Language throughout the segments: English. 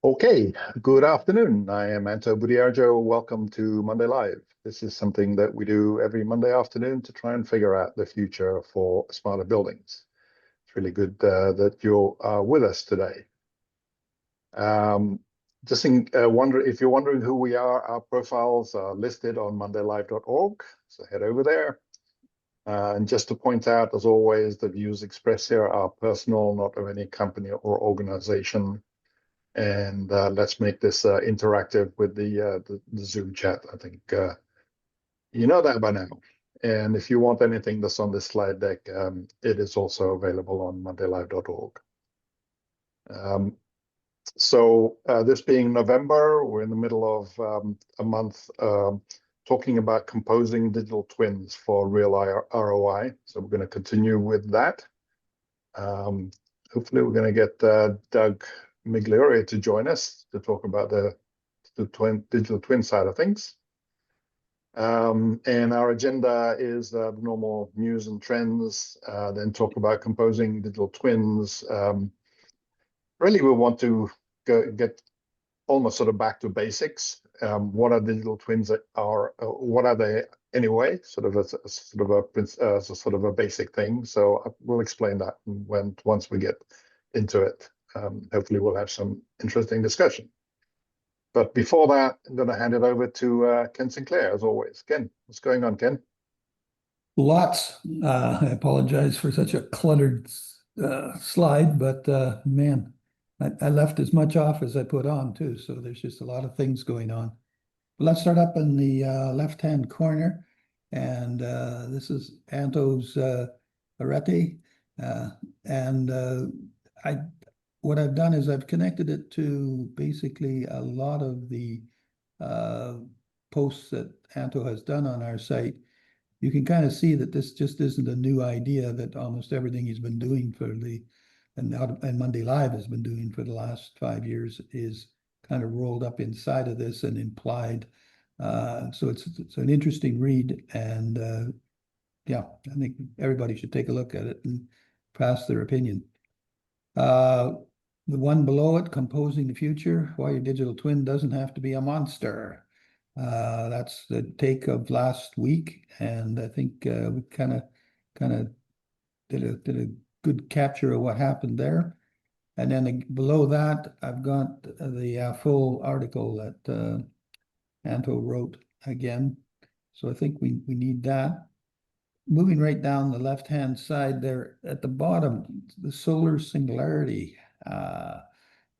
Okay, good afternoon. I am Anto Budiarjo. Welcome to Monday Live. This is something that we do every Monday afternoon to try and figure out the future for smarter buildings. It's really good that you're with us today. If you're wondering who we are, our profiles are listed on mondaylive.org, so head over there. And just to point out, as always, the views expressed here are personal, not of any company or organization. And let's make this interactive with the Zoom chat. I think you know that by now. And if you want anything that's on this slide deck, it is also available on mondaylive.org. So this being November, we're in the middle of a month talking about composing digital twins for real ROI. So we're going to continue with that. Hopefully we're going to get Doug Migliore to join us to talk about the digital twin side of things. And our agenda is the normal news and trends, then talk about composing digital twins. Really, we want to get almost sort of back to basics. What are digital twins what are they anyway? Sort of a basic thing. So we'll explain that once we get into it. Hopefully we'll have some interesting discussion. But before that, I'm going to hand it over to Ken Sinclair, as always. Ken, what's going on, Ken? Lots. I apologize for such a cluttered slide, but man, I left as much off as I put on too, so there's just a lot of things going on. But let's start up in the left-hand corner, and this is Anto's Arete, what I've done is I've connected it to basically a lot of the posts that Anto has done on our site. You can kind of see that this just isn't a new idea, that almost everything he's been doing and Monday Live has been doing for the last 5 years is kind of rolled up inside of this and implied. So it's an interesting read, and yeah, I think everybody should take a look at it and pass their opinion. The one below it, Composing the Future, Why Your Digital Twin Doesn't Have to Be a Monster. That's the take of last week, and I think we kind of did a good capture of what happened there. And then below that, I've got the full article that Anto wrote again. So I think we need that. Moving right down the left-hand side there at the bottom, the solar singularity.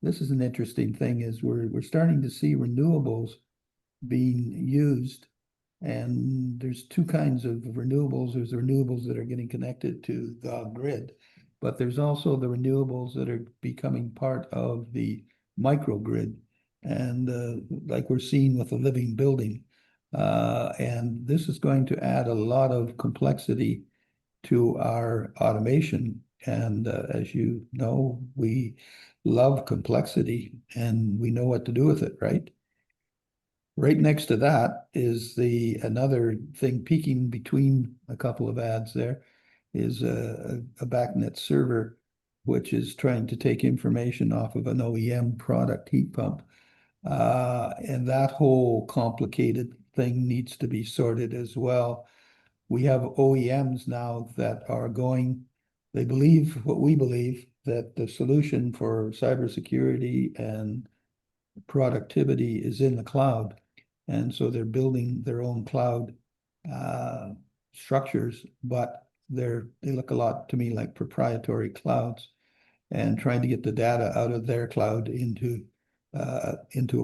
This is an interesting thing, is we're starting to see renewables being used, and there's two kinds of renewables. There's the renewables that are getting connected to the grid, but there's also the renewables that are becoming part of the microgrid, and like we're seeing with a living building. And this is going to add a lot of complexity to our automation. And as you know, we love complexity and we know what to do with it, right? Right next to that is another thing peeking between a couple of ads there is a BACnet server, which is trying to take information off of an OEM product heat pump. And that whole complicated thing needs to be sorted as well. We have OEMs now that are they believe what we believe, that the solution for cybersecurity and productivity is in the cloud. And so they're building their own cloud structures, but they look a lot to me like proprietary clouds, and trying to get the data out of their cloud into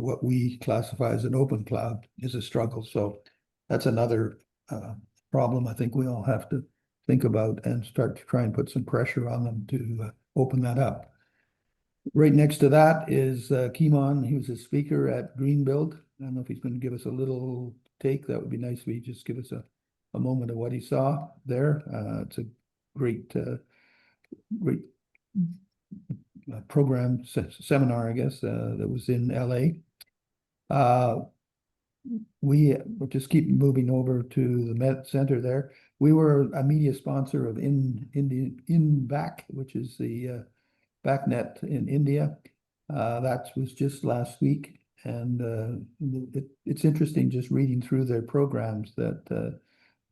what we classify as an open cloud is a struggle. So that's another problem I think we all have to think about and start to try and put some pressure on them to open that up. Right next to that is Kimon. He was a speaker at Greenbuild. I don't know if he's going to give us a little take. That would be nice if he just give us a moment of what he saw there. It's a great program seminar, I guess, that was in LA. We'll just keep moving over to the Met Center there. We were a media sponsor of InBAC, which is the BACnet in India. That was just last week, and it's interesting just reading through their programs that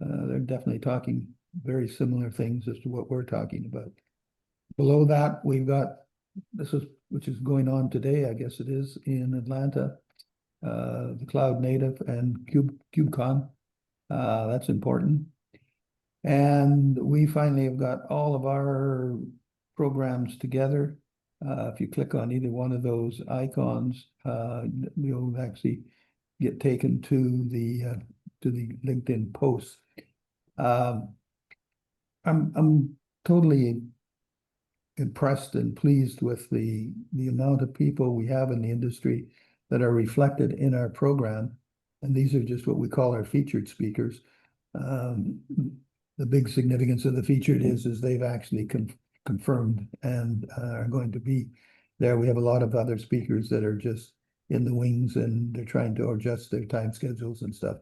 they're definitely talking very similar things as to what we're talking about. Below that, we've got which is going on today, I guess it is, in Atlanta, the Cloud Native and KubeCon. That's important. And we finally have got all of our programs together. If you click on either one of those icons, you'll actually get taken to the LinkedIn post. I'm totally impressed and pleased with the amount of people we have in the industry that are reflected in our program. And these are just what we call our featured speakers. The big significance of the featured is they've actually confirmed and are going to be there. We have a lot of other speakers that are just in the wings and they're trying to adjust their time schedules and stuff.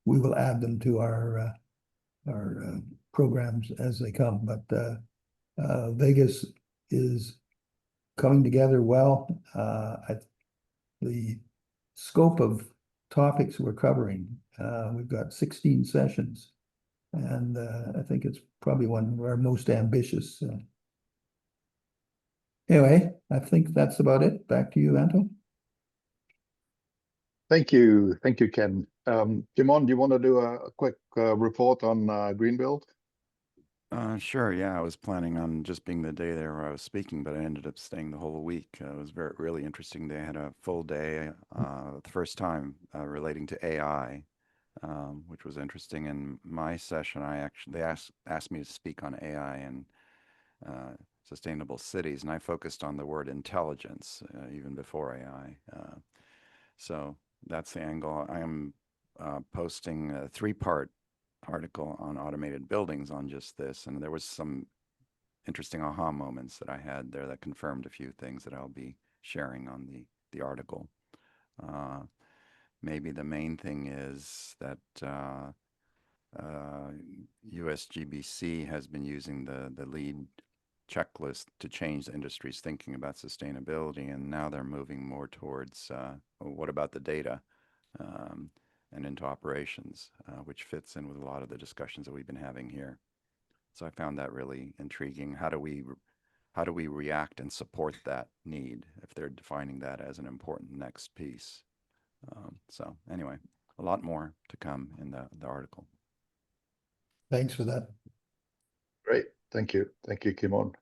We will add them to our programs as they come, but Vegas is coming together well. The scope of topics we're covering, we've got 16 sessions, and I think it's probably one of our most ambitious. Anyway, I think that's about it. Back to you, Anton. Thank you, Ken. Kimon, do you want to do a quick report on Greenbuild? Sure, yeah, I was planning on just being the day there where I was speaking, but I ended up staying the whole week. It was really interesting. They had a full day, the first time relating to AI, which was interesting. In my session, they asked me to speak on AI and sustainable cities, and I focused on the word intelligence even before AI. So that's the angle. I am posting a three-part article on automated buildings on just this, and there was some interesting aha moments that I had there that confirmed a few things that I'll be sharing on the article. Maybe the main thing is that USGBC has been using the LEED checklist to change the industry's thinking about sustainability, and now they're moving more towards what about the data and into operations, which fits in with a lot of the discussions that we've been having here. So I found that really intriguing. How do we react and support that need if they're defining that as an important next piece? So anyway, a lot more to come in the article. Thanks for that. Great. Thank you, Kimon.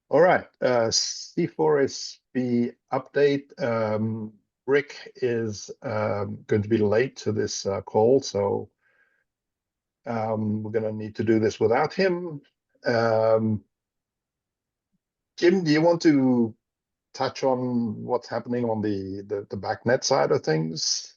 All right, C4SP update. Rick is going to be late to this call, so we're going to need to do this without him. Jim, do you want to touch on what's happening on the BACnet side of things?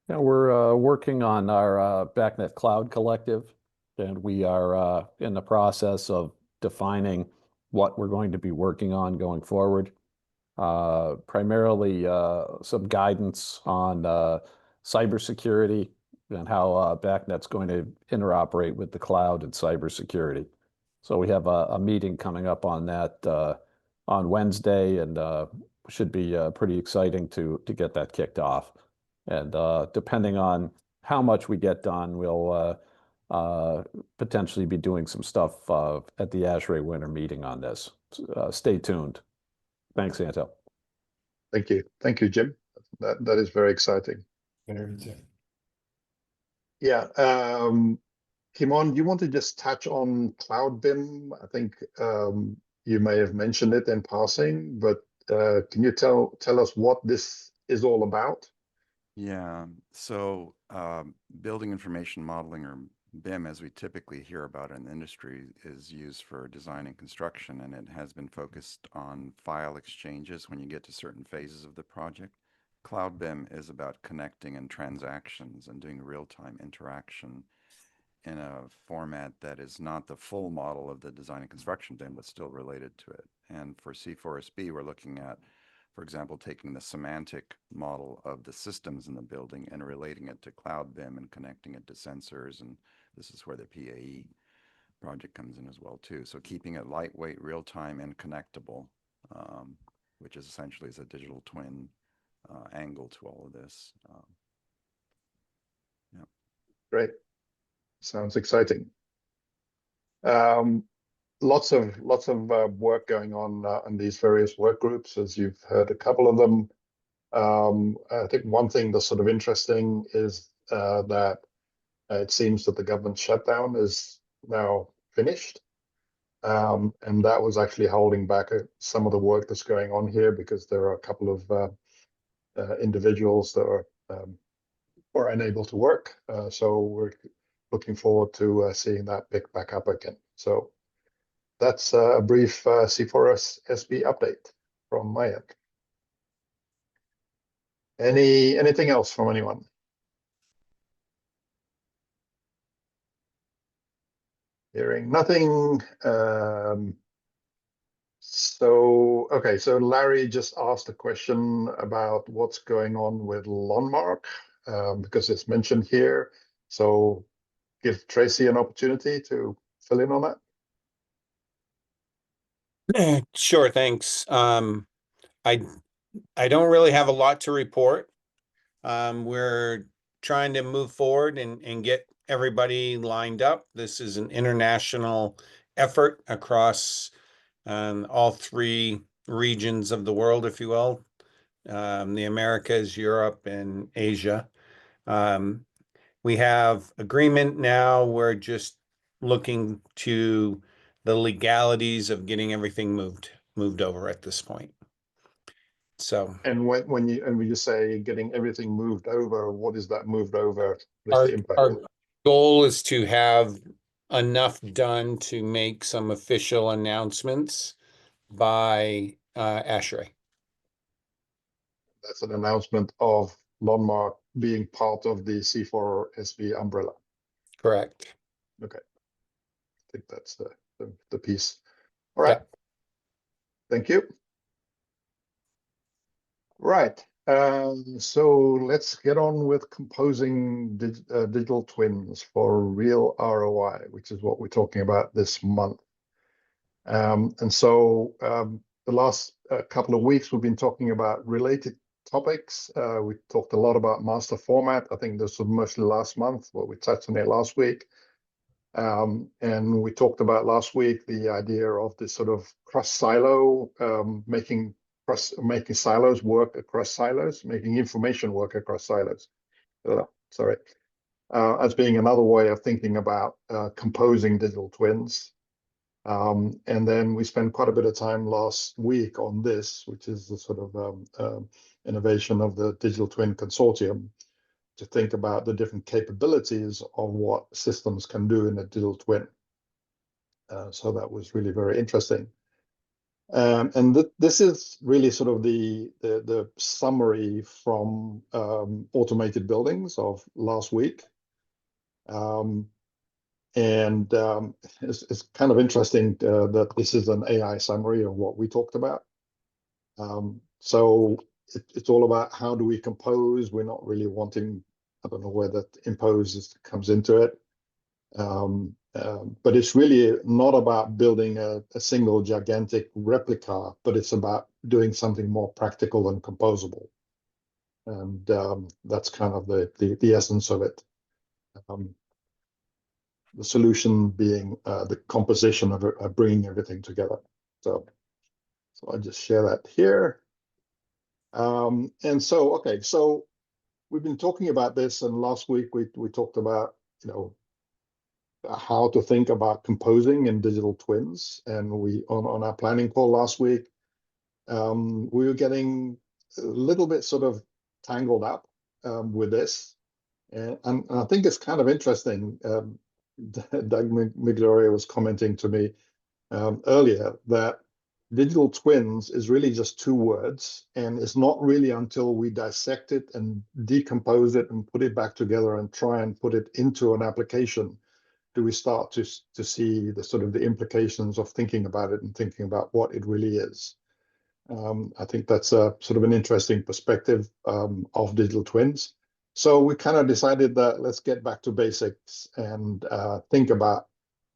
Yeah, we're working on our BACnet Cloud Collective, and we are in the process of defining what we're going to be working on going forward. Primarily some guidance on cybersecurity and how BACnet's going to interoperate with the cloud and cybersecurity. So we have a meeting coming up on that on Wednesday, and should be pretty exciting to get that kicked off. And depending on how much we get done, we'll potentially be doing some stuff at the ASHRAE Winter Meeting on this. Stay tuned. Thanks, Anto. Thank you, Jim. That is very exciting. Very exciting. Yeah. Kimon, do you want to just touch on Cloud BIM? I think you may have mentioned it in passing, but can you tell us what this is all about? Yeah, so building information modeling, or BIM, as we typically hear about in the industry, is used for design and construction, and it has been focused on file exchanges when you get to certain phases of the project. Cloud BIM is about connecting and transactions and doing real-time interaction in a format that is not the full model of the design and construction BIM, but still related to it. And for C4SP, we're looking at, for example, taking the semantic model of the systems in the building and relating it to Cloud BIM and connecting it to sensors, and this is where the PAE project comes in as well too. So keeping it lightweight, real time, and connectable, which is essentially is a digital twin angle to all of this. Great. Sounds exciting. Lots of work going on these various work groups, as you've heard a couple of them. I think one thing that's sort of interesting is that it seems that the government shutdown is now finished. And that was actually holding back some of the work that's going on here, because there are a couple of individuals that are unable to work. So we're looking forward to seeing that pick back up again. So that's a brief C4S SB update from my end. Anything else from anyone? Hearing nothing. Okay, so Larry just asked a question about what's going on with Lonmark, because it's mentioned here. So give Tracy an opportunity to fill in on that. Sure, thanks. I don't really have a lot to report. We're trying to move forward and get everybody lined up. This is an international effort across all three regions of the world, if you will, the Americas, Europe, and Asia. We have agreement now. We're just looking to the legalities of getting everything moved over at this point. So, and when you say getting everything moved over, what is that moved over? What is the impact? our goal is to have enough done to make some official announcements by ASHRAE. That's an announcement of Lonmark being part of the C4SB umbrella. Correct. Okay, I think that's the piece. All right. Yeah. Thank you. Right. So let's get on with composing digital twins for real ROI, which is what we're talking about this month. And so the last couple of weeks, we've been talking about related topics. We talked a lot about master format. I think this was mostly last month, but we touched on it last week. And we talked about last week the idea of this sort of cross-silo, making silos work across silos, making information work across silos. Sorry, as being another way of thinking about composing digital twins. And then we spent quite a bit of time last week on this, which is the sort of innovation of the Digital Twin Consortium, to think about the different capabilities of what systems can do in a digital twin. So that was really very interesting. And this is really sort of the summary from Automated Buildings of last week. It's kind of interesting that this is an AI summary of what we talked about. So it's all about how do we compose. We're not really wanting, I don't know where that impose comes into it. But it's really not about building a single gigantic replica, but it's about doing something more practical and composable. And that's kind of the essence of it. The solution being the composition of bringing everything together. So I'll just share that here. And so, okay, so we've been talking about this, and last week we talked about, how to think about composing in digital twins. And we on our planning call last week, we were getting a little bit sort of tangled up with this. And I think it's kind of interesting. Doug Miglioria was commenting to me earlier that digital twins is really just two words, and it's not really until we dissect it and decompose it and put it back together and try and put it into an application do we start to see the sort of the implications of thinking about it and thinking about what it really is. I think that's a sort of an interesting perspective of digital twins. So we kind of decided that let's get back to basics and think about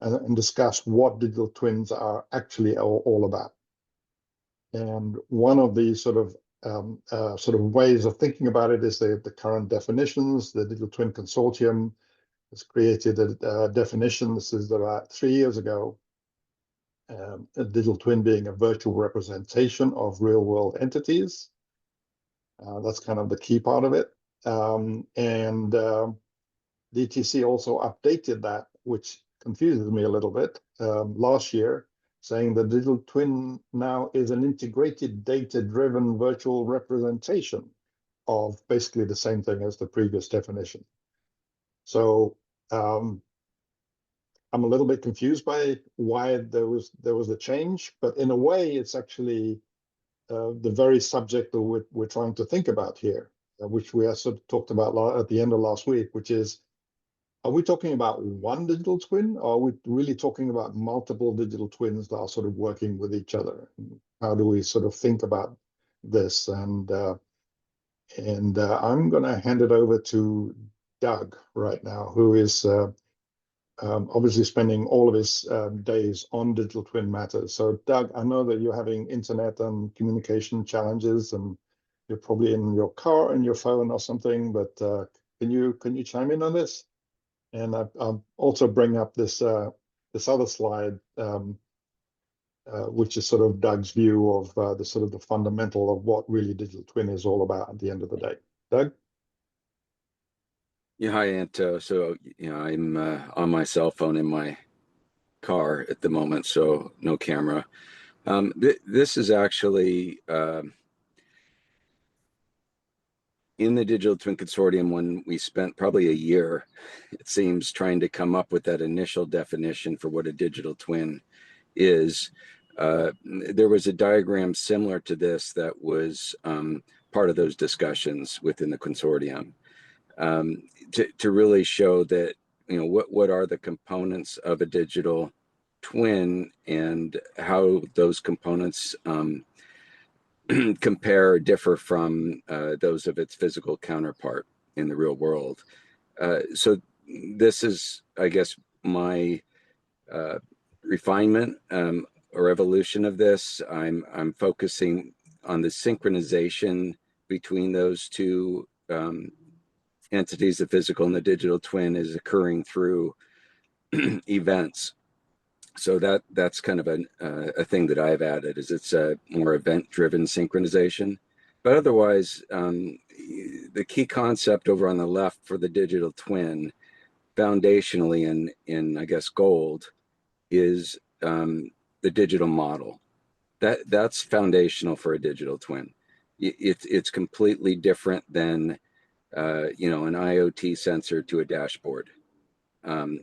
and discuss what digital twins are actually all about. And one of the sort of ways of thinking about it is the current definitions. The Digital Twin Consortium has created a definition. This is about 3 years ago. A digital twin being a virtual representation of real-world entities. That's kind of the key part of it. DTC also updated that, which confuses me a little bit, last year, saying the digital twin now is an integrated data-driven virtual representation of basically the same thing as the previous definition. So I'm a little bit confused by why there was a change, but in a way, it's actually the very subject that we're trying to think about here, which we sort of talked about at the end of last week, which is, are we talking about one digital twin, or are we really talking about multiple digital twins that are sort of working with each other? How do we sort of think about this? And I'm going to hand it over to Doug right now, who is obviously spending all of his days on digital twin matters. So Doug, I know that you're having internet and communication challenges, and you're probably in your car and your phone or something, but can you chime in on this? And I'll also bring up this other slide, which is sort of Doug's view of the sort of the fundamental of what really digital twin is all about at the end of the day. Doug? Yeah, hi, Anto. So, I'm on my cell phone in my car at the moment, so no camera. This is actually in the Digital Twin Consortium when we spent probably a year, it seems, trying to come up with that initial definition for what a digital twin is. There was a diagram similar to this that was part of those discussions within the consortium. To really show that, what are the components of a digital twin and how those components compare or differ from those of its physical counterpart in the real world. So this is, I guess, my refinement or evolution of this. I'm focusing on the synchronization between those two entities, the physical and the digital twin, is occurring through events. So that's kind of a thing that I've added, is it's a more event-driven synchronization. But otherwise, the key concept over on the left for the digital twin, foundationally in I guess gold, is the digital model. That's foundational for a digital twin. It's completely different than an IoT sensor to a dashboard.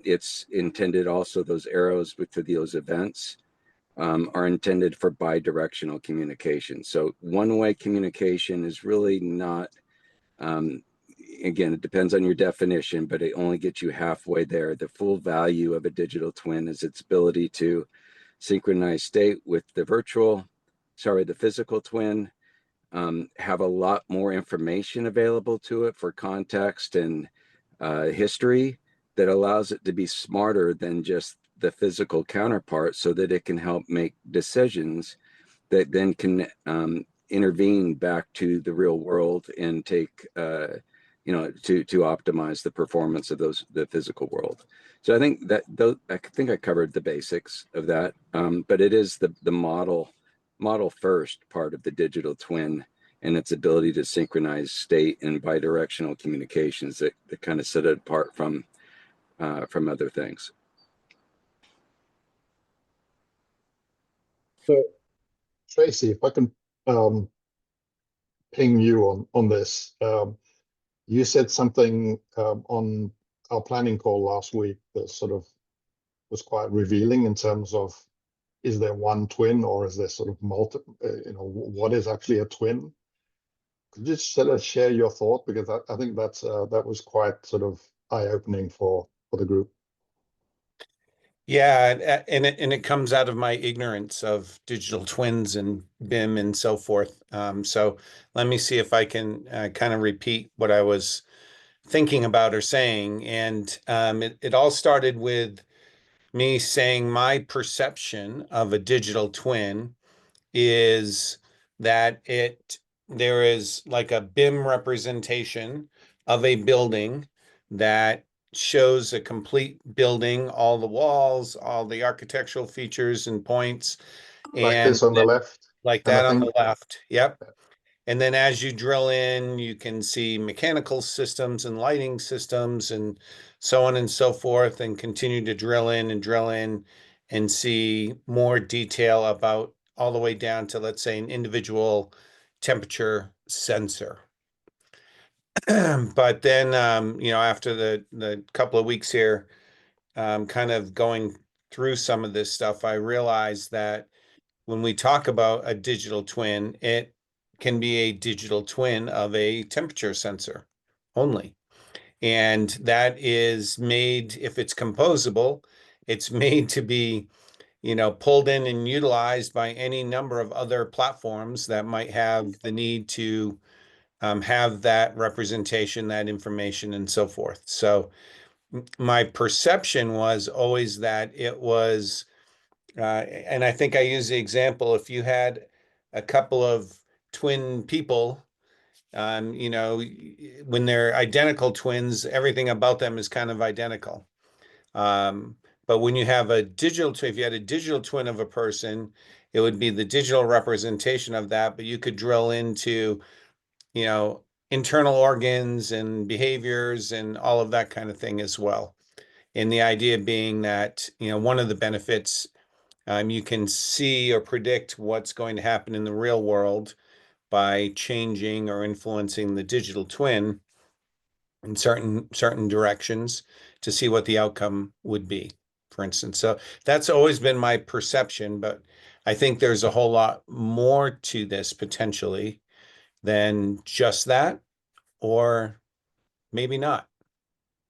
It's intended also, those arrows to those events are intended for bi-directional communication. So one-way communication is really not, again, it depends on your definition, but it only gets you halfway there. The full value of a digital twin is its ability to synchronize state with the physical twin, have a lot more information available to it for context and history that allows it to be smarter than just the physical counterpart, so that it can help make decisions that then can intervene back to the real world and take, to optimize the performance of the physical world. So I think I covered the basics of that, but it is the model first part of the digital twin and its ability to synchronize state and bidirectional communications that kind of set it apart from other things. So, Tracy, if I can ping you on this, you said something on our planning call last week that sort of was quite revealing in terms of, is there one twin or is there sort of multiple? What is actually a twin? Could you just sort of share your thought, because I think that was quite sort of eye-opening for the group. Yeah, and it comes out of my ignorance of digital twins and BIM and so forth. So let me see if I can kind of repeat what I was thinking about or saying. And it all started with me saying my perception of a digital twin is that there is like a BIM representation of a building that shows a complete building, all the walls, all the architectural features and points. Like And this on the then left. like kind of that on thing. the left. Yep. And then as you drill in, you can see mechanical systems and lighting systems and so on and so forth, and continue to drill in and see more detail about all the way down to, let's say, an individual temperature sensor. But then, after the couple of weeks here, kind of going through some of this stuff, I realized that when we talk about a digital twin, it can be a digital twin of a temperature sensor only. And that is made, if it's composable, it's made to be, pulled in and utilized by any number of other platforms that might have the need to have that representation, that information, and so forth. So my perception was always that it was, and I think I use the example, if you had a couple of twin people, when they're identical twins, everything about them is kind of identical. But when you have a digital twin, if you had a digital twin of a person, it would be the digital representation of that, but you could drill into, internal organs and behaviors and all of that kind of thing as well. And the idea being that, one of the benefits, you can see or predict what's going to happen in the real world by changing or influencing the digital twin in certain directions to see what the outcome would be, for instance. So that's always been my perception, but I think there's a whole lot more to this potentially than just that, or maybe not.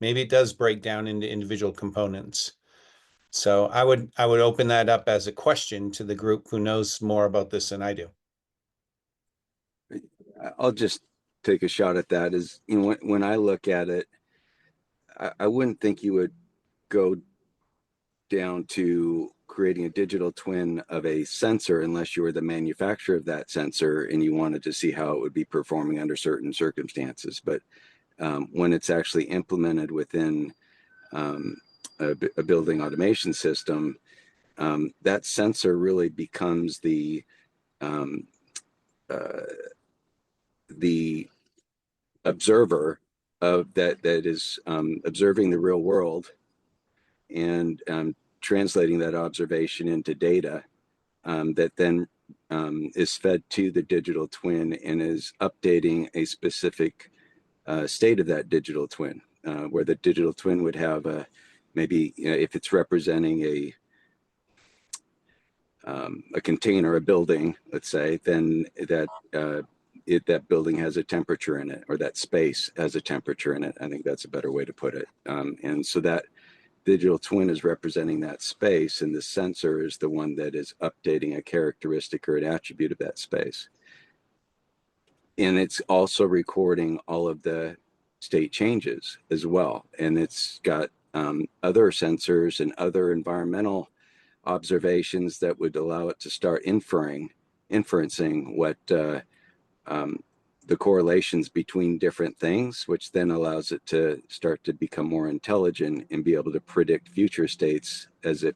Maybe it does break down into individual components. So I would open that up as a question to the group who knows more about this than I do. I'll just take a shot at that. Is, when I look at it, I wouldn't think you would go down to creating a digital twin of a sensor unless you were the manufacturer of that sensor and you wanted to see how it would be performing under certain circumstances. But when it's actually implemented within a building automation system, that sensor really becomes the observer of that is observing the real world and translating that observation into data that then is fed to the digital twin and is updating a specific state of that digital twin, where the digital twin would have maybe if it's representing a container, a building, let's say, then that building has a temperature in it, or that space has a temperature in it. I think that's a better way to put it. And so that digital twin is representing that space, and the sensor is the one that is updating a characteristic or an attribute of that space. And it's also recording all of the state changes as well. And it's got other sensors and other environmental observations that would allow it to start inferencing what the correlations between different things, which then allows it to start to become more intelligent and be able to predict future states as if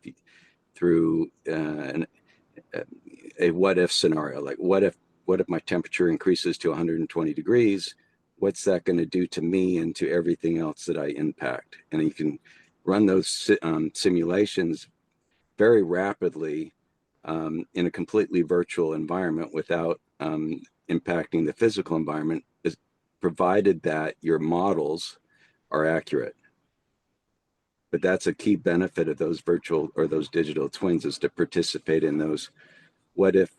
through a what if scenario. Like what if my temperature increases to 120 degrees? What's that going to do to me and to everything else that I impact? And you can run those simulations very rapidly in a completely virtual environment without impacting the physical environment, is provided that your models are accurate. But that's a key benefit of those virtual or those digital twins, is to participate in those what if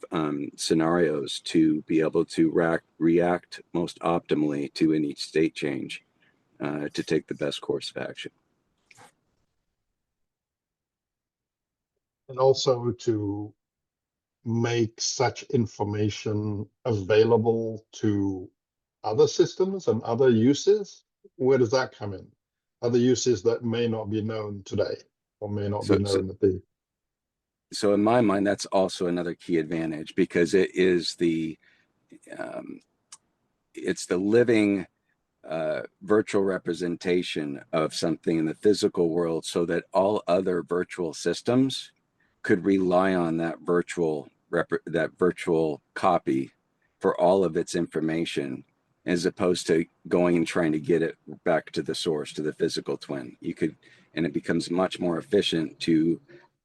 scenarios to be able to react most optimally to any state change to take the best course of action. And also to make such information available to other systems and other uses. Where does that come in? Other uses that may not be known today. or may not So- be known at the. So in my mind, that's also another key advantage because it is it's the living virtual representation of something in the physical world, so that all other virtual systems could rely on that virtual copy for all of its information, as opposed to going and trying to get it back to the source, to the physical twin. And it becomes much more efficient to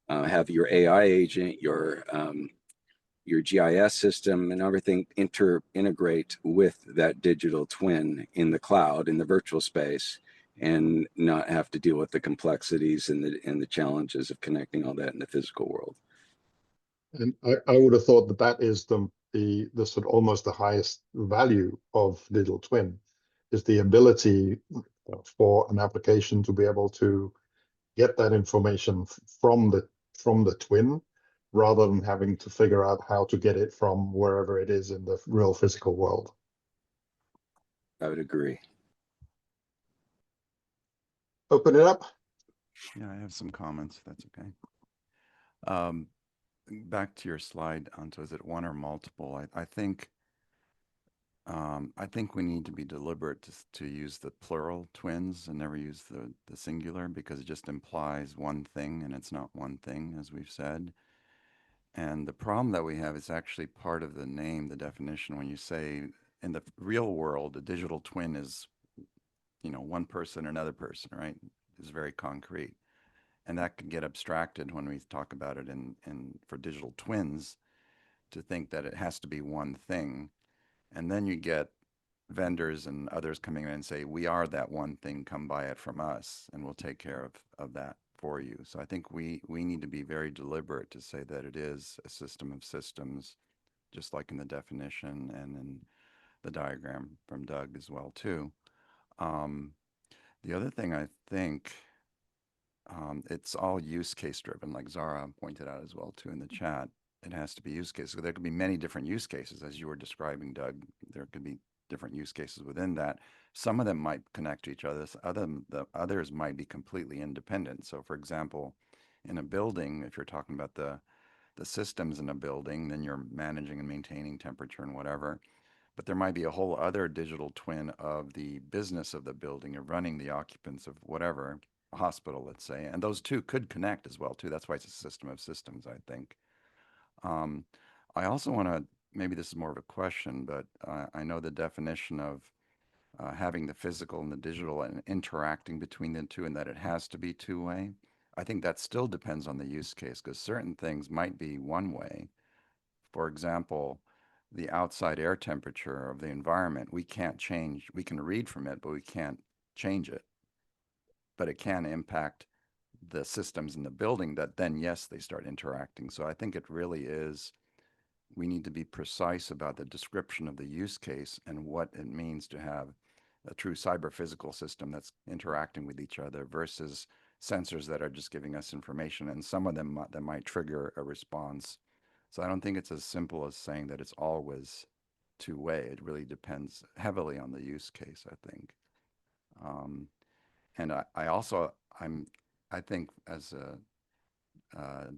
have your AI agent, your GIS system, and everything integrate with that digital twin in the cloud, in the virtual space, and not have to deal with the complexities and the challenges of connecting all that in the physical world. And I would have thought that that is the sort of almost the highest value of digital twin, is the ability for an application to be able to get that information from the twin, rather than having to figure out how to get it from wherever it is in the real physical world. I would agree. Open it up. Yeah, I have some comments, if that's okay. Back to your slide, Anto, is it one or multiple? I think we need to be deliberate to use the plural twins and never use the singular, because it just implies one thing and it's not one thing, as we've said. And the problem that we have is actually part of the name, the definition. When you say in the real world, a digital twin is, one person or another person, right? Is very concrete. And that can get abstracted when we talk about it for digital twins, to think that it has to be one thing. And then you get vendors and others coming in and say, we are that one thing, come buy it from us and we'll take care of that for you. So I think we need to be very deliberate to say that it is a system of systems, just like in the definition and in the diagram from Doug as well too. The other thing, I think, it's all use case driven, like Zara pointed out as well too in the chat. It has to be use cases. So there could be many different use cases, as you were describing, Doug. There could be different use cases within that. Some of them might connect to each other. The others might be completely independent. So for example, in a building, if you're talking about the systems in a building, then you're managing and maintaining temperature and whatever. But there might be a whole other digital twin of the business of the building. You're running the occupants of whatever, a hospital, let's say. And those two could connect as well too. That's why it's a system of systems, I think. I also want to, maybe this is more of a question, but I know the definition of having the physical and the digital and interacting between the two, and that it has to be two-way. I think that still depends on the use case, because certain things might be one way. For example, the outside air temperature of the environment, we can't change. We can read from it, but we can't change it. But it can impact the systems in the building that then, yes, they start interacting. So I think it really is, we need to be precise about the description of the use case and what it means to have a true cyber physical system that's interacting with each other versus sensors that are just giving us information. And some of them that might trigger a response. So I don't think it's as simple as saying that it's always two-way. It really depends heavily on the use case, I think. And I think as a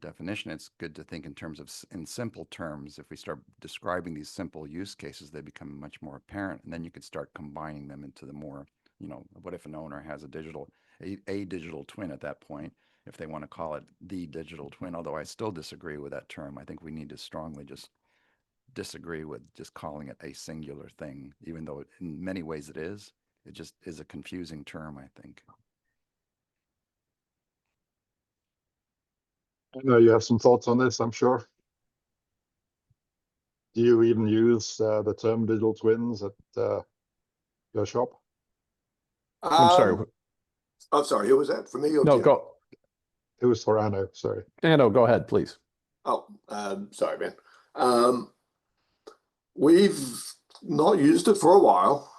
definition, it's good to think in terms of in simple terms. If we start describing these simple use cases, they become much more apparent, and then you could start combining them into the more, what if an owner has a digital twin at that point, if they want to call it the digital twin, although I still disagree with that term. I think we need to strongly just disagree with just calling it a singular thing, even though in many ways it is. It just is a confusing term, I think. I know you have some thoughts on this, I'm sure. Do you even use the term digital twins at your shop? I'm sorry. I'm sorry, who was that? For me or No, Tim? go. It was for Anno, sorry. No, go ahead, please. Oh, sorry, man. We've not used it for a while,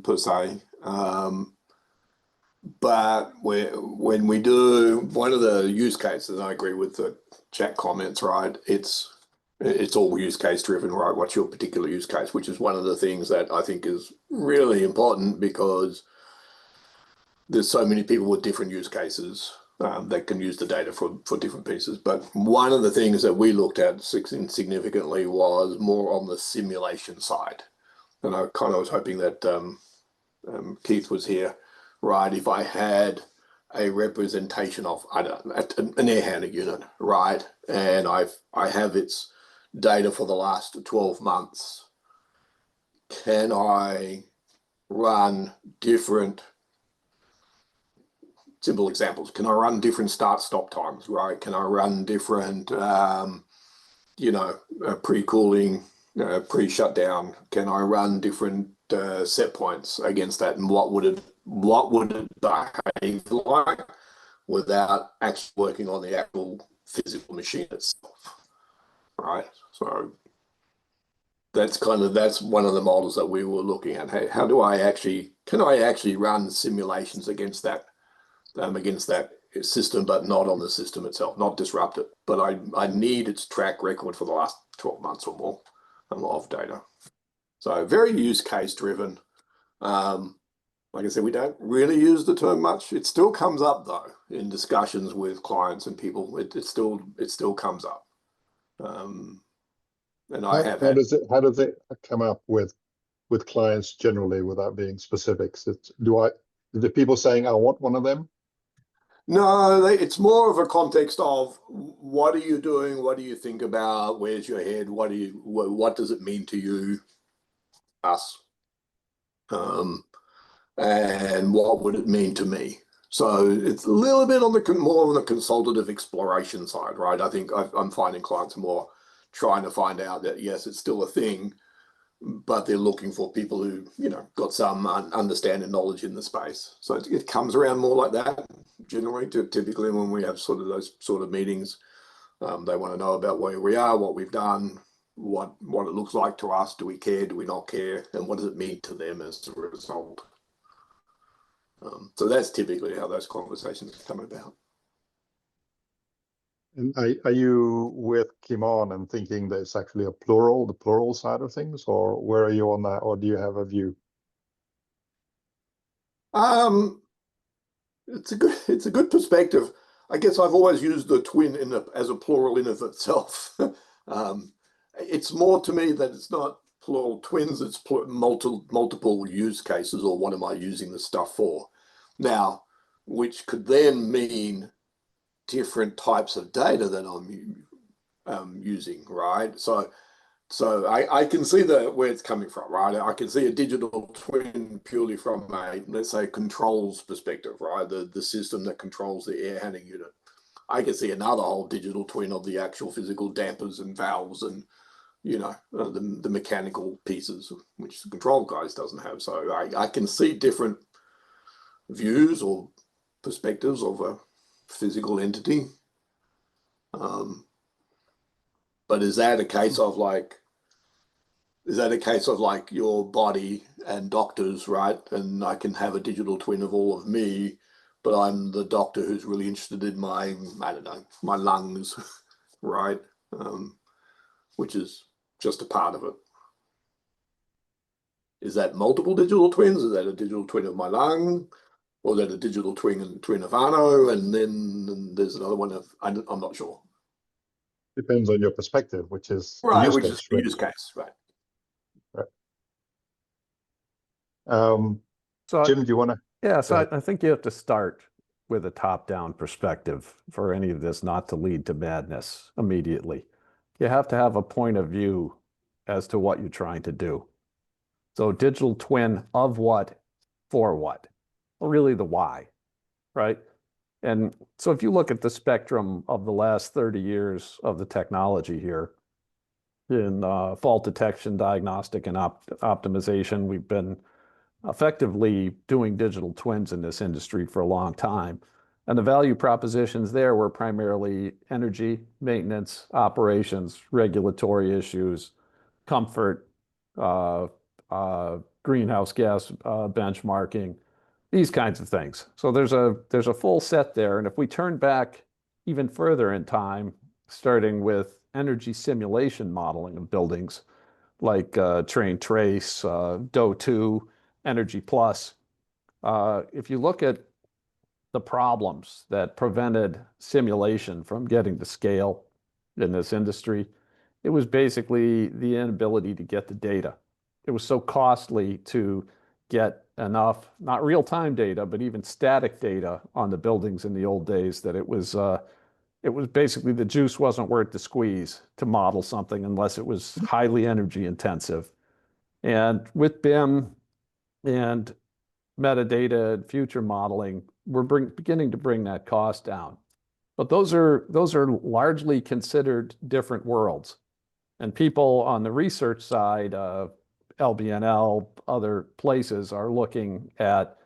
per se. But when we do, one of the use cases, I agree with the chat comments, right? It's all use case driven, right? What's your particular use case? Which is one of the things that I think is really important, because there's so many people with different use cases. that can use the data for different pieces. But one of the things that we looked at significantly was more on the simulation side. And I kind of was hoping that Keith was here, right? If I had a representation of, I don't know, an air handling unit, right? And I have its data for the last 12 months. Can I run different, simple examples? Can I run different start-stop times, right? Can I run different, pre-cooling, pre-shutdown? Can I run different set points against that? And what would it behave like without actually working on the actual physical machine itself, right? So that's one of the models that we were looking at. Hey, how do I actually, can I actually run simulations against that system, but not on the system itself, not disrupt it? But I need its track record for the last 12 months or more of data. So very use case driven. Like I said, we don't really use the term much. It still comes up though in discussions with clients and people. It still comes up. And I have. How does it come up with clients generally without being specifics? The people saying I want one of them? No, it's more of a context of what are you doing? What do you think about? Where's your head? What does it mean to you? Us. And what would it mean to me? So it's a little bit on the more on the consultative exploration side, right? I think I'm finding clients more trying to find out that yes, it's still a thing, but they're looking for people who, got some understanding knowledge in the space. So it comes around more like that. Generally, typically when we have those sort of meetings, they want to know about where we are, what we've done, what it looks like to us. Do we care? Do we not care? And what does it mean to them as a result? So that's typically how those conversations come about. And are you with Kimon and thinking that it's actually the plural side of things, or where are you on that, or do you have a view? It's a good perspective. I guess I've always used the twin as a plural in of itself. It's more to me that it's not plural twins, it's multiple use cases, or what am I using the stuff for? Now, which could then mean different types of data that I'm using, right? So I can see where it's coming from, right? I can see a digital twin purely from a, let's say, controls perspective, right? The system that controls the air handling unit. I can see another whole digital twin of the actual physical dampers and valves and the mechanical pieces, which the control guys doesn't have. So I can see different views or perspectives of a physical entity. But is that a case of like your body and doctors, right? And I can have a digital twin of all of me, but I'm the doctor who's really interested in my lungs, right? Which is just a part of it. Is that multiple digital twins? Is that a digital twin of my lung? Or is that a digital twin of Arno? And then there's another one of, I'm not sure. Depends on your perspective, which is right, the use which case, is the right? use case, right? So Jim, do you want to? yeah, so Go ahead. I think you have to start with a top-down perspective for any of this not to lead to madness immediately. You have to have a point of view as to what you're trying to do. So digital twin of what, for what? Well, really the why, right? And so if you look at the spectrum of the last 30 years of the technology here in fault detection, diagnostic, and optimization, we've been effectively doing digital twins in this industry for a long time. And the value propositions there were primarily energy, maintenance, operations, regulatory issues, comfort, greenhouse gas benchmarking, these kinds of things. So there's a full set there. And if we turn back even further in time, starting with energy simulation modeling of buildings like Train Trace, DO2, Energy Plus, if you look at the problems that prevented simulation from getting to scale in this industry, it was basically the inability to get the data. It was so costly to get enough, not real-time data, but even static data on the buildings in the old days, that it was basically the juice wasn't worth the squeeze to model something unless it was highly energy intensive. And with BIM and metadata and future modeling, we're beginning to bring that cost down. But those are largely considered different worlds. And people on the research side, LBNL, other places, are looking at,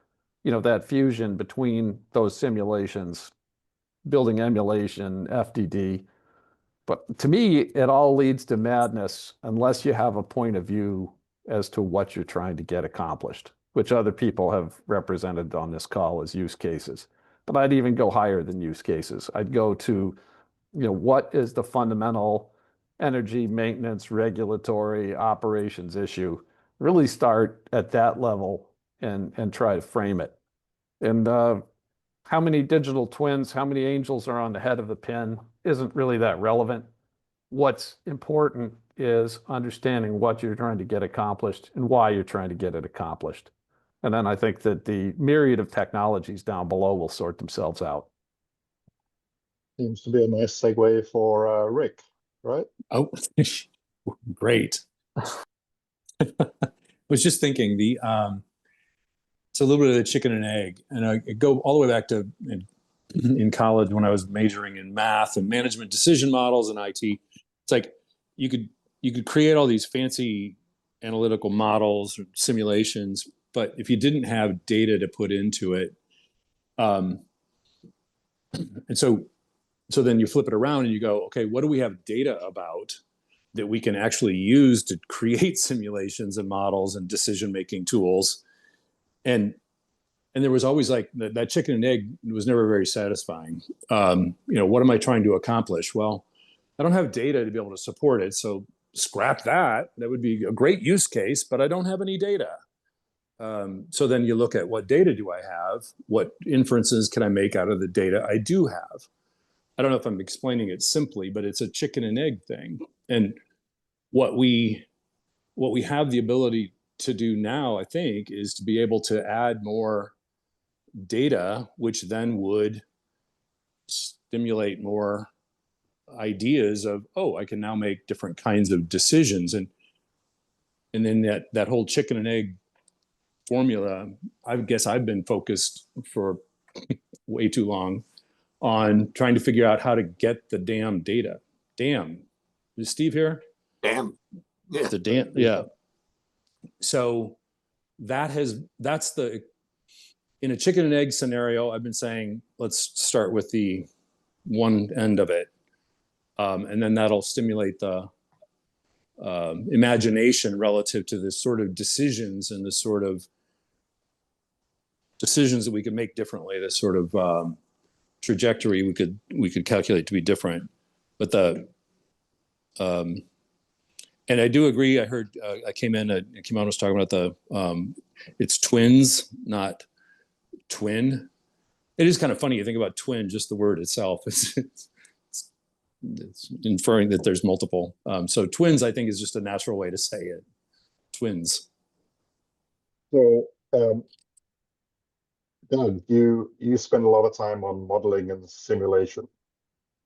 that fusion between those simulations, building emulation, FDD. But to me, it all leads to madness unless you have a point of view as to what you're trying to get accomplished, which other people have represented on this call as use cases. But I'd even go higher than use cases. I'd go to, what is the fundamental energy maintenance, regulatory, operations issue? Really start at that level and try to frame it. And how many digital twins, how many angels are on the head of the pin isn't really that relevant. What's important is understanding what you're trying to get accomplished and why you're trying to get it accomplished. And then I think that the myriad of technologies down below will sort themselves out. Seems to be a nice segue for Rick, right? Oh, great. Was just thinking it's a little bit of the chicken and egg, and I go all the way back to in college when I was majoring in math and management decision models and IT. It's like you could create all these fancy analytical models or simulations, but if you didn't have data to put into it, and so then you flip it around and you go, okay, what do we have data about that we can actually use to create simulations and models and decision-making tools? And there was always like that chicken and egg was never very satisfying. What am I trying to accomplish? Well, I don't have data to be able to support it. So scrap that. That would be a great use case, but I don't have any data. So then you look at, what data do I have? What inferences can I make out of the data I do have? I don't know if I'm explaining it simply, but it's a chicken and egg thing. And what we have the ability to do now, I think, is to be able to add more data, which then would stimulate more ideas of, oh, I can now make different kinds of decisions. And then that whole chicken and egg formula, I guess I've been focused for way too long on trying to figure out how to get the damn data. Damn. Is Steve here? Damn. Yeah. The damn, yeah. So that's in a chicken and egg scenario, I've been saying, let's start with the one end of it. And then that'll stimulate the imagination relative to this sort of decisions and the sort of decisions that we could make differently, this sort of trajectory we could calculate to be different. But and I do agree. I heard I came in. Kimon was talking about the it's twins, not twin. It is kind of funny. You think about twin, just the word itself. It's inferring that there's multiple. So twins, I think, is just a natural way to say it. Twins. So, Doug, you spend a lot of time on modeling and simulation,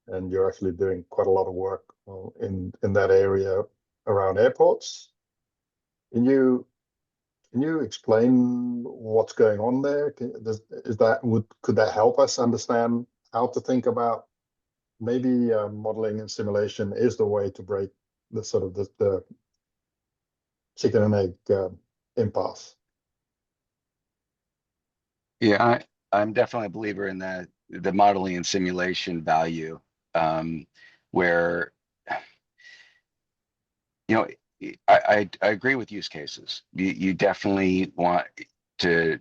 and you're actually doing quite a lot of work in that area around airports. Can you explain what's going on there? Could that help us understand how to think about maybe modeling and simulation is the way to break the sort of the chicken and egg impasse? Yeah, I'm definitely a believer in the modeling and simulation value, where, I agree with use cases. You definitely want to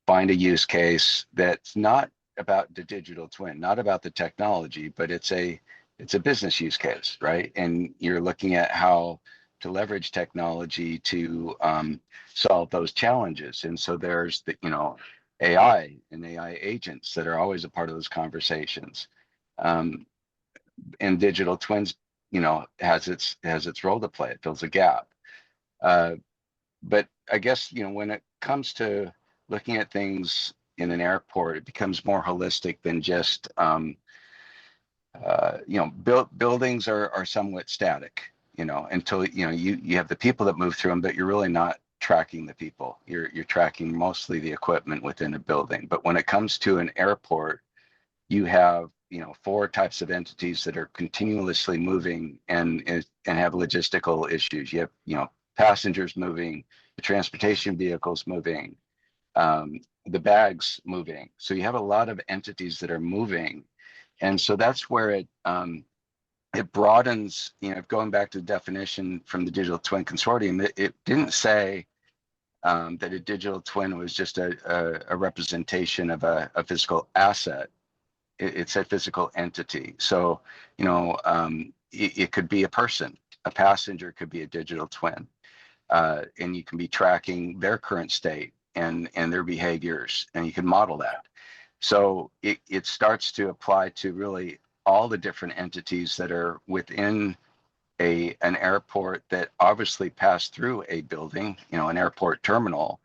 find a use case that's not about the digital twin, not about the technology, but it's a business use case, right? And you're looking at how to leverage technology to solve those challenges. And so there's AI and AI agents that are always a part of those conversations. And digital twins, has its role to play. It fills a gap. But I guess, when it comes to looking at things in an airport, it becomes more holistic than just, buildings are somewhat static, until, you have the people that move through them, but you're really not tracking the people. You're tracking mostly the equipment within a building. But when it comes to an airport, you have, 4 types of entities that are continuously moving and have logistical issues. You have, passengers moving, the transportation vehicles moving, the bags moving. So you have a lot of entities that are moving. And so that's where it broadens, going back to the definition from the Digital Twin Consortium, it didn't say that a digital twin was just a representation of a physical asset. It said physical entity. So, it could be a person, a passenger could be a digital twin, and you can be tracking their current state and their behaviors, and you can model that. So it starts to apply to really all the different entities that are within an airport that obviously pass through a building, an airport terminal,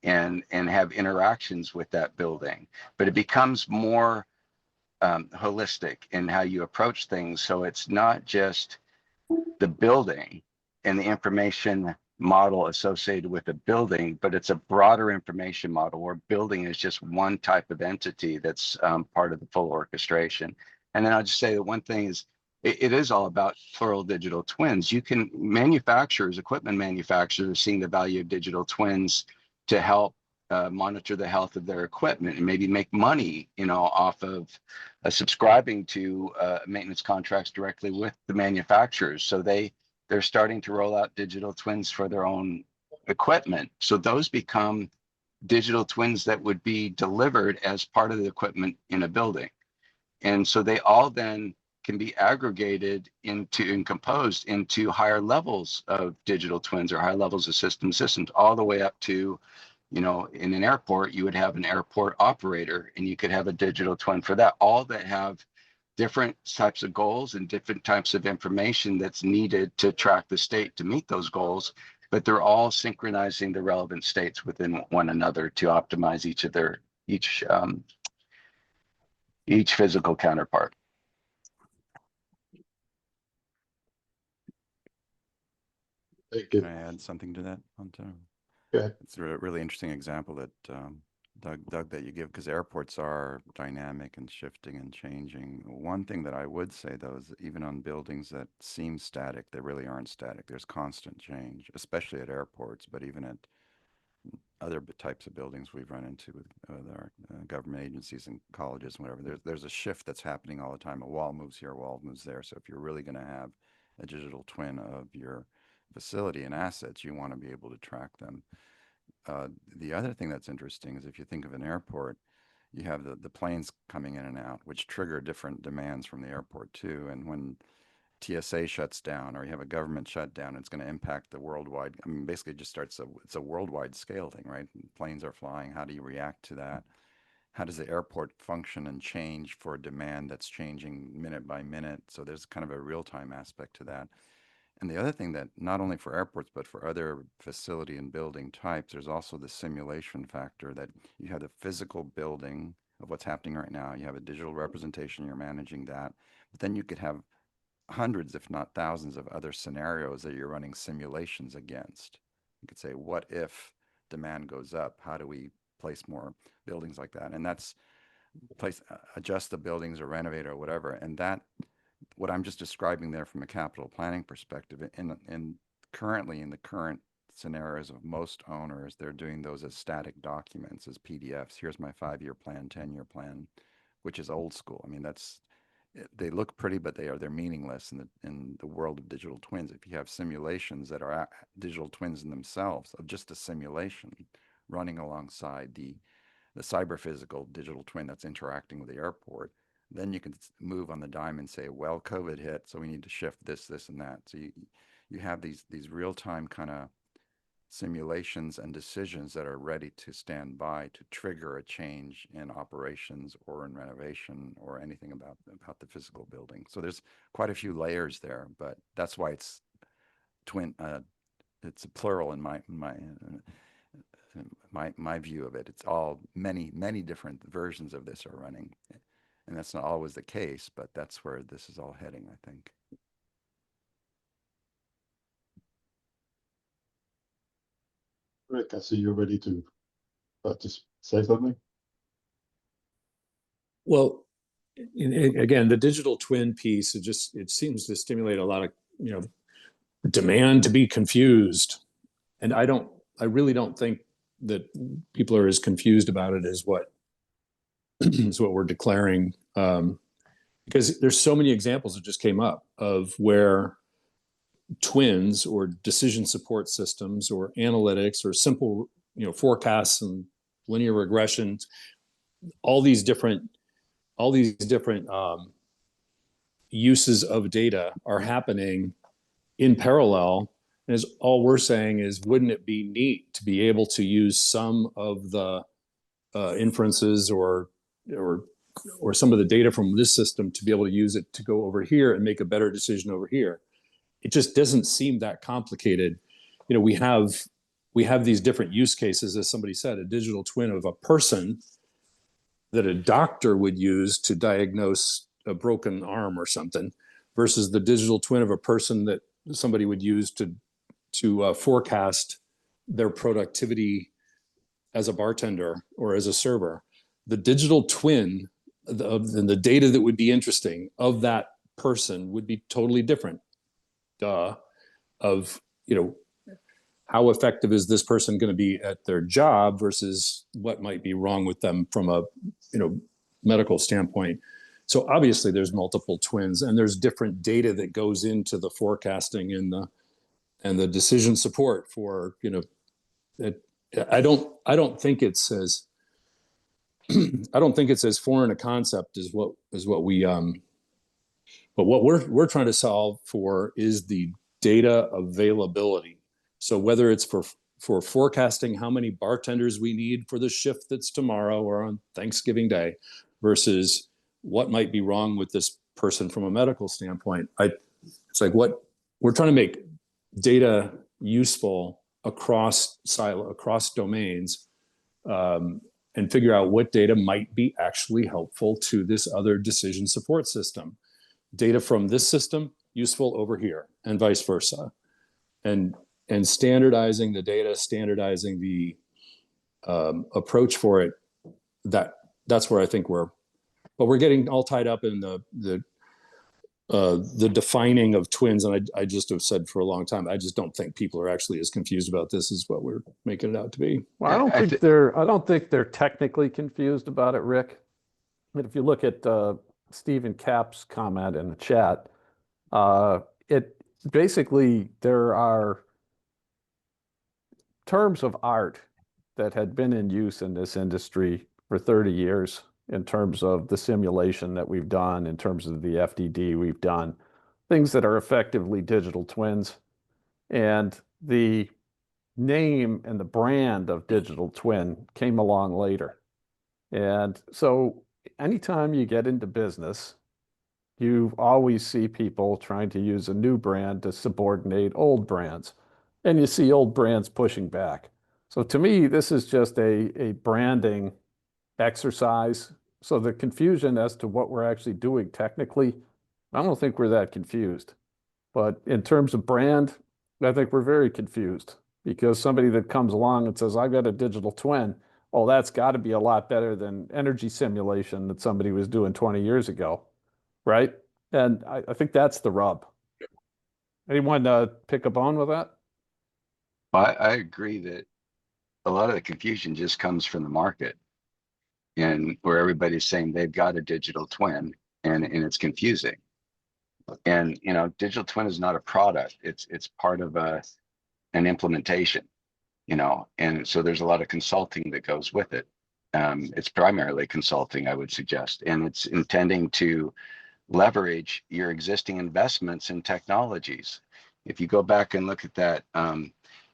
and have interactions with that building. But it becomes more holistic in how you approach things. So it's not just the building and the information model associated with the building, but it's a broader information model where building is just one type of entity that's part of the full orchestration. And then I'll just say that one thing is it is all about plural digital twins. You can equipment manufacturers are seeing the value of digital twins to help monitor the health of their equipment and maybe make money, off of subscribing to maintenance contracts directly with the manufacturers. So they're starting to roll out digital twins for their own equipment. So those become digital twins that would be delivered as part of the equipment in a building. And so they all then can be aggregated into and composed into higher levels of digital twins or higher levels of systems, all the way up to, in an airport, you would have an airport operator and you could have a digital twin for that, all that have different types of goals and different types of information that's needed to track the state to meet those goals, but they're all synchronizing the relevant states within one another to optimize each physical counterpart. Can I add something to that, Hunter? Good. It's a really interesting example that Doug, that you give, because airports are dynamic and shifting and changing. One thing that I would say, though, is that even on buildings that seem static, they really aren't static. There's constant change, especially at airports, but even at other types of buildings we've run into with our government agencies and colleges and whatever. There's a shift that's happening all the time. A wall moves here, a wall moves there. So if you're really going to have a digital twin of your facility and assets, you want to be able to track them. The other thing that's interesting is if you think of an airport, you have the planes coming in and out, which trigger different demands from the airport too. And when TSA shuts down or you have a government shutdown, it's going to impact the worldwide. I mean, basically it just it's a worldwide scale thing, right? Planes are flying. How do you react to that? How does the airport function and change for a demand that's changing minute by minute? So there's kind of a real-time aspect to that. And the other thing that not only for airports, but for other facility and building types, there's also the simulation factor that you have the physical building of what's happening right now. You have a digital representation, you're managing that. But then you could have hundreds, if not thousands of other scenarios that you're running simulations against. You could say, what if demand goes up? How do we place more buildings like that? And that's adjust the buildings or renovate or whatever. And that, what I'm just describing there from a capital planning perspective, and currently in the current scenarios of most owners, they're doing those as static documents, as PDFs. Here's my 5-year plan, 10-year plan, which is old school. I mean, they look pretty, but they're meaningless in the world of digital twins. If you have simulations that are digital twins in themselves of just a simulation running alongside the cyber physical digital twin that's interacting with the airport, then you can move on the dime and say, well, COVID hit, so we need to shift this, and that. So you have these real-time kind of simulations and decisions that are ready to stand by to trigger a change in operations or in renovation or anything about the physical building. So there's quite a few layers there, but that's why it's twin. It's a plural in my view of it. It's all many different versions of this are running, and that's not always the case, but that's where this is all heading, I think. Rick, I see you're ready to just say something. Well, again, the digital twin piece, it seems to stimulate a lot of, demand to be confused. And I really don't think that people are as confused about it as what is what we're declaring. Because there's so many examples that just came up of where twins or decision support systems or analytics or simple, forecasts and linear regressions, all these different uses of data are happening in parallel. And as all we're saying is, wouldn't it be neat to be able to use some of the inferences or some of the data from this system to be able to use it to go over here and make a better decision over here? It just doesn't seem that complicated. We have these different use cases, as somebody said, a digital twin of a person that a doctor would use to diagnose a broken arm or something, versus the digital twin of a person that somebody would use to forecast their productivity as a bartender or as a server. The digital twin of the data that would be interesting of that person would be totally different. Of how effective is this person going to be at their job versus what might be wrong with them from a medical standpoint. So obviously there's multiple twins, and there's different data that goes into the forecasting and the decision support for I don't think it's as I don't think it's as foreign a concept as what we but what we're trying to solve for is the data availability. So whether it's for forecasting how many bartenders we need for the shift that's tomorrow or on Thanksgiving Day, versus what might be wrong with this person from a medical standpoint. It's like what we're trying to make data useful across domains, and figure out what data might be actually helpful to this other decision support system. Data from this system useful over here, and vice versa, and standardizing the data, standardizing the approach for it. That's where I think we're getting all tied up in the defining of twins. And I just have said for a long time, I just don't think people are actually as confused about this as what we're making it out to be. Well, I don't think they're technically confused about it, Rick. But if you look at Stephen Capp's comment in the chat, it basically, there are terms of art that had been in use in this industry for 30 years in terms of the simulation that we've done, in terms of the FDD we've done, things that are effectively digital twins. And the name and the brand of digital twin came along later. And so anytime you get into business, you always see people trying to use a new brand to subordinate old brands, and you see old brands pushing back. So to me, this is just a branding exercise. So the confusion as to what we're actually doing technically, I don't think we're that confused. But in terms of brand, I think we're very confused, because somebody that comes along and says, I've got a digital twin, well, that's got to be a lot better than energy simulation that somebody was doing 20 years ago, right? And I think that's the rub. Anyone pick a bone with that? I agree that a lot of the confusion just comes from the market, and where everybody's saying they've got a digital twin, and it's confusing. And digital twin is not a product; it's part of an implementation. And so there's a lot of consulting that goes with it. It's primarily consulting, I would suggest, and it's intending to leverage your existing investments in technologies. If you go back and look at that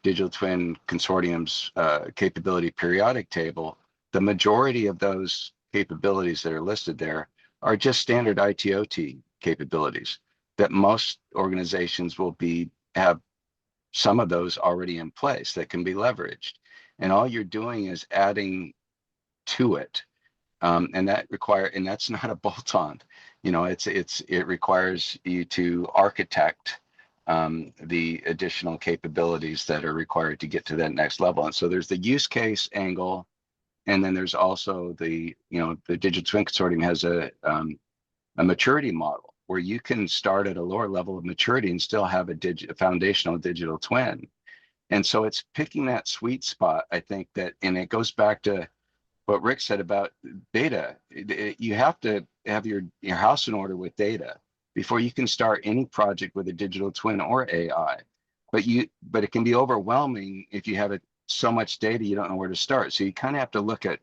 Digital Twin Consortium's capability periodic table, the majority of those capabilities that are listed there are just standard IT/OT capabilities that most organizations will have some of those already in place that can be leveraged. And all you're doing is adding to it. And that's not a bolt-on. It requires you to architect the additional capabilities that are required to get to that next level. And so there's the use case angle, and then there's also the Digital Twin Consortium has a maturity model where you can start at a lower level of maturity and still have a foundational digital twin. And so it's picking that sweet spot, I think, and it goes back to what Rick said about data. You have to have your house in order with data before you can start any project with a digital twin or AI. But it can be overwhelming if you have so much data you don't know where to start. So you kind of have to look at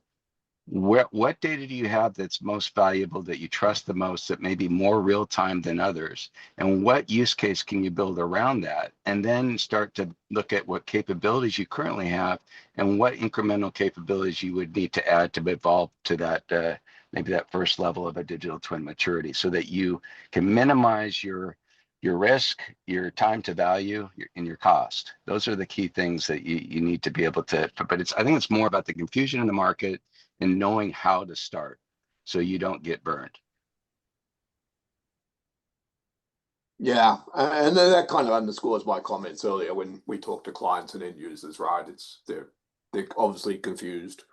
what data do you have that's most valuable, that you trust the most, that may be more real time than others, and what use case can you build around that, and then start to look at what capabilities you currently have and what incremental capabilities you would need to add to evolve to that maybe that first level of a digital twin maturity, so that you can minimize your risk, your time to value, and your cost. Those are the key things that you need to be able to. But I think it's more about the confusion in the market and knowing how to start so you don't get burned. Yeah, and that kind of underscores my comments earlier when we talk to clients and end users, right? They're obviously confused,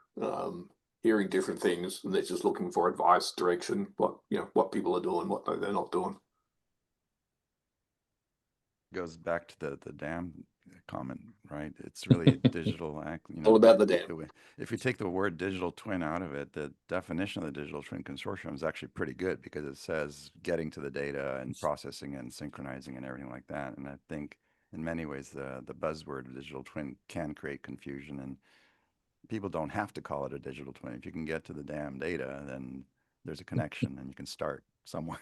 hearing different things, and they're just looking for advice, direction, what people are doing, what they're not doing. Goes back to the DAM comment, right? It's really digital act. All about the DAM. If you take the word digital twin out of it, the definition of the Digital Twin Consortium is actually pretty good, because it says getting to the data and processing and synchronizing and everything like that. And I think in many ways the buzzword of digital twin can create confusion, and people don't have to call it a digital twin. If you can get to the damn data, then there's a connection and you can start somewhere.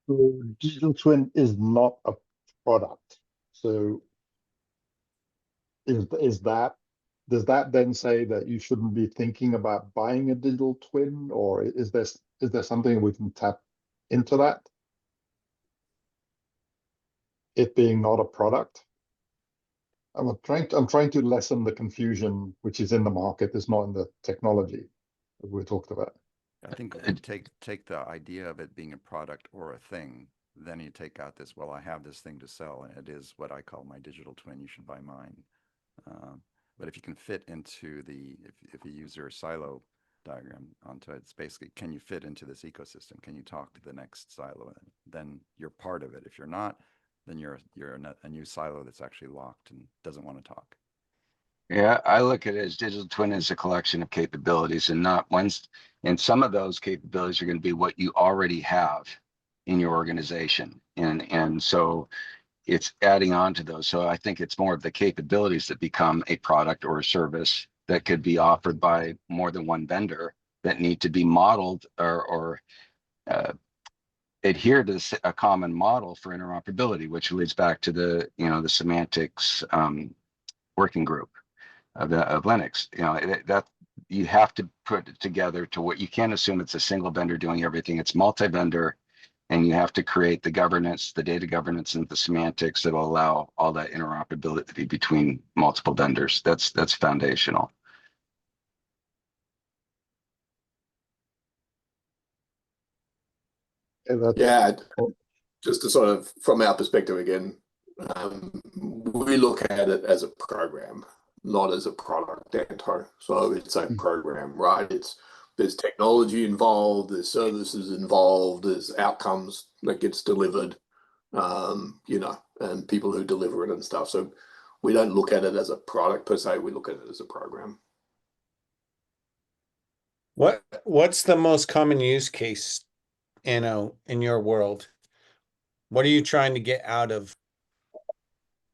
So digital twin is not a product. So does that then say that you shouldn't be thinking about buying a digital twin, or is there something we can tap into that? It being not a product. I'm trying to lessen the confusion which is in the market, is not in the technology that we talked about. I think if you take the idea of it being a product or a thing, then you take out this, well, I have this thing to sell, and it is what I call my digital twin, you should buy mine. But if you can fit into if you use your silo diagram onto it, it's basically, can you fit into this ecosystem? Can you talk to the next silo? Then you're part of it. If you're not, then you're a new silo that's actually locked and doesn't want to talk. Yeah, I look at it as digital twin as a collection of capabilities, and not ones. And some of those capabilities are going to be what you already have in your organization, and so it's adding on to those. So I think it's more of the capabilities that become a product or a service that could be offered by more than one vendor, that need to be modeled or adhere to a common model for interoperability, which leads back to the semantics working group of Linux. That you have to put it together to what you can't assume it's a single vendor doing everything. It's multi-vendor, and you have to create the governance, the data governance, and the semantics that will allow all that interoperability between multiple vendors. That's foundational. Yeah, just to sort of, from our perspective again, we look at it as a program, not as a product, Anto. So it's a program, right? There's technology involved, there's services involved, there's outcomes that gets delivered, and people who deliver it and stuff. So we don't look at it as a product per se, we look at it as a program. What's the most common use case, in your world? What are you trying to get out of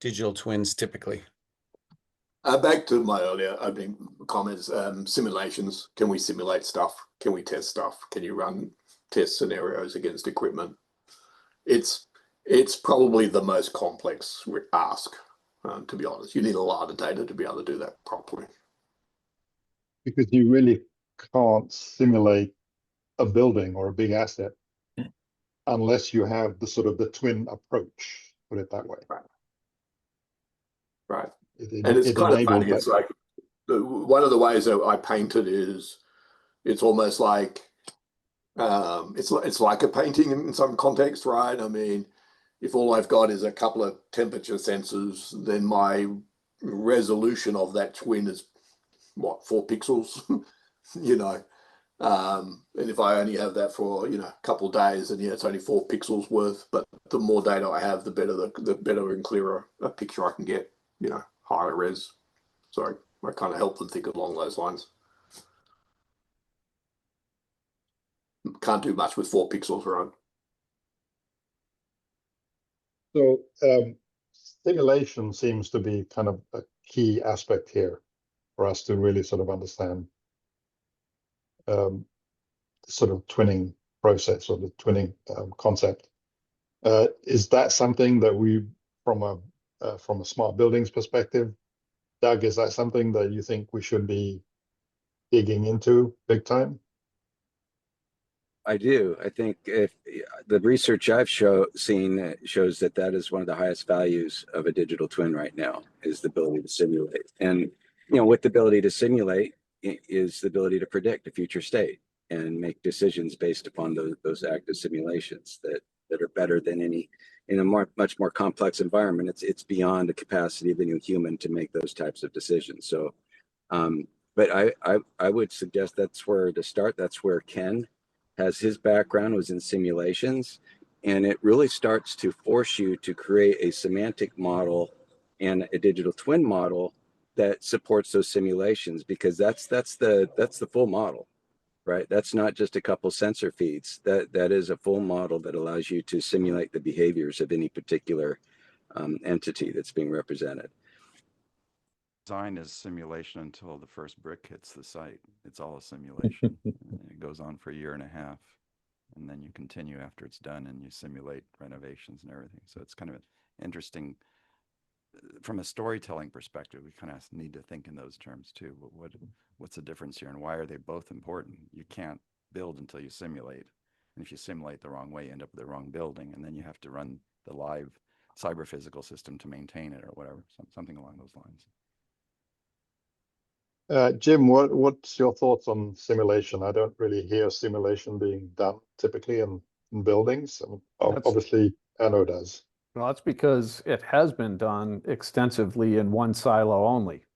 digital twins typically? Back to my earlier opening comments, simulations. Can we simulate stuff? Can we test stuff? Can you run test scenarios against equipment? It's it's probably the most complex ask, to be honest. You need a lot of data to be able to do that properly. Because you really can't simulate a building or a big asset unless you have the sort of the twin approach, put it that way. Right. It, And it's it kind of enabled funny. It's that. like one of the ways that I paint it is it's almost like it's like a painting in some context, right? I mean, if all I've got is a couple of temperature sensors, then my resolution of that twin is what, 4 pixels, you know. And if I only have that for, you know, a couple of days, then yeah, it's only 4 pixels worth. But the more data I have, the better and clearer a picture I can get, you know, higher res. So I kind of help them think along those lines. Can't do much with 4 pixels, right? So simulation seems to be kind of a key aspect here for us to really sort of understand sort of twinning process or the twinning concept. Is that something that we, from a smart buildings perspective, Doug, is that something that you think we should be digging into big time? I do. I think if the research I've seen shows that that is one of the highest values of a digital twin right now is the ability to simulate. And, you know, with the ability to simulate is the ability to predict a future state and make decisions based upon those active simulations that are better than any in a much more complex environment. It's beyond the capacity of any human to make those types of decisions. So, but I would suggest that's where to start. That's where Ken has his background, was in simulations, and it really starts to force you to create a semantic model and a digital twin model that supports those simulations, because that's the full model, right? That's not just a couple sensor feeds. That is a full model that allows you to simulate the behaviors of any particular entity that's being represented. Design is simulation until the first brick hits the site. It's all a simulation. It goes on for a year and a half, and then you continue after it's done and you simulate renovations and everything. So it's kind of interesting from a storytelling perspective. We kind of need to think in those terms too. What's the difference here, and why are they both important? You can't build until you simulate, and if you simulate the wrong way, you end up with the wrong building, and then you have to run the live cyber physical system to maintain it or whatever, something along those lines. Jim, what's your thoughts on simulation? I don't really hear simulation being done typically in buildings. I mean, obviously, Anno does. Well, that's because it has been done extensively in one silo only,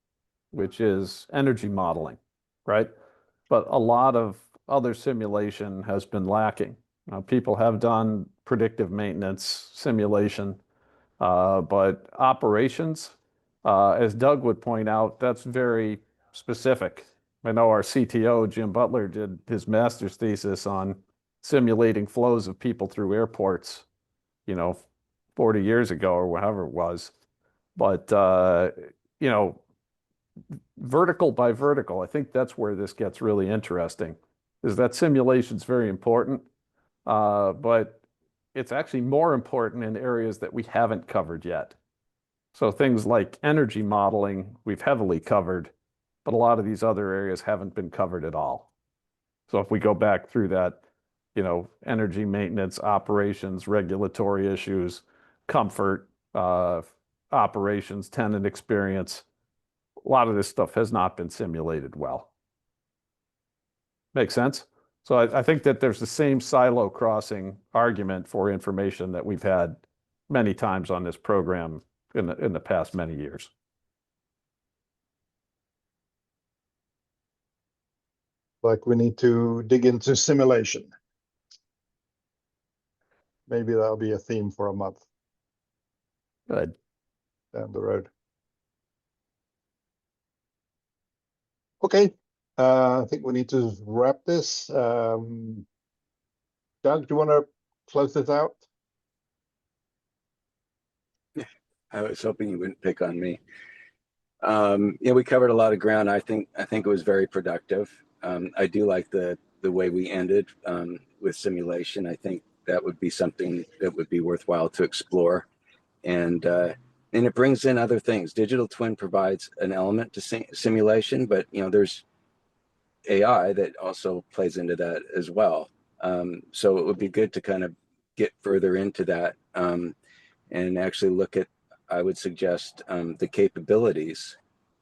which is energy modeling, right? But a lot of other simulation has been lacking. Now, people have done predictive maintenance simulation, but operations, as Doug would point out, that's very specific. I know our CTO, Jim Butler, did his master's thesis on simulating flows of people through airports, 40 years ago or whatever it was. But, vertical by vertical, I think that's where this gets really interesting, is that simulation's very important, but it's actually more important in areas that we haven't covered yet. So things like energy modeling, we've heavily covered, but a lot of these other areas haven't been covered at all. So if we go back through that, energy maintenance, operations, regulatory issues, comfort, operations, tenant experience, a lot of this stuff has not been simulated well. Make sense? So I think that there's the same silo crossing argument for information that we've had many times on this program in the past many years. Like we need to dig into simulation. Maybe that'll be a theme for a month. Good. Down the road. Okay, I think we need to wrap this. Doug, do you want to close this out? I was hoping you wouldn't pick on me. Yeah, we covered a lot of ground. I think it was very productive. I do like the way we ended with simulation. I think that would be something that would be worthwhile to explore. And it brings in other things. Digital twin provides an element to simulation, but there's AI that also plays into that as well. So it would be good to kind of get further into that and actually look at, I would suggest, the capabilities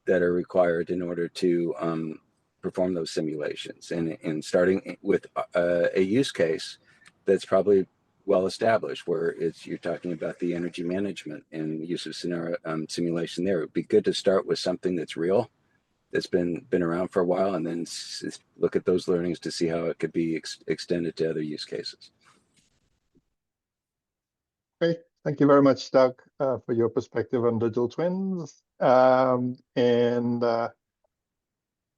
that are required in order to perform those simulations, and starting with a use case that's probably well established, where you're talking about the energy management and use of scenario simulation there. It would be good to start with something that's real, that's been around for a while, and then look at those learnings to see how it could be extended to other use cases. Okay, thank you very much, Doug, for your perspective on digital twins.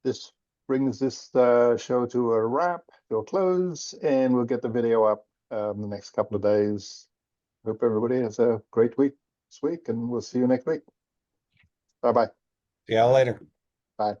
This brings this show to a wrap, to a close, and we'll get the video up in the next couple of days. Hope everybody has a great week this week, and we'll see you next week. Bye-bye. See y'all later. Bye.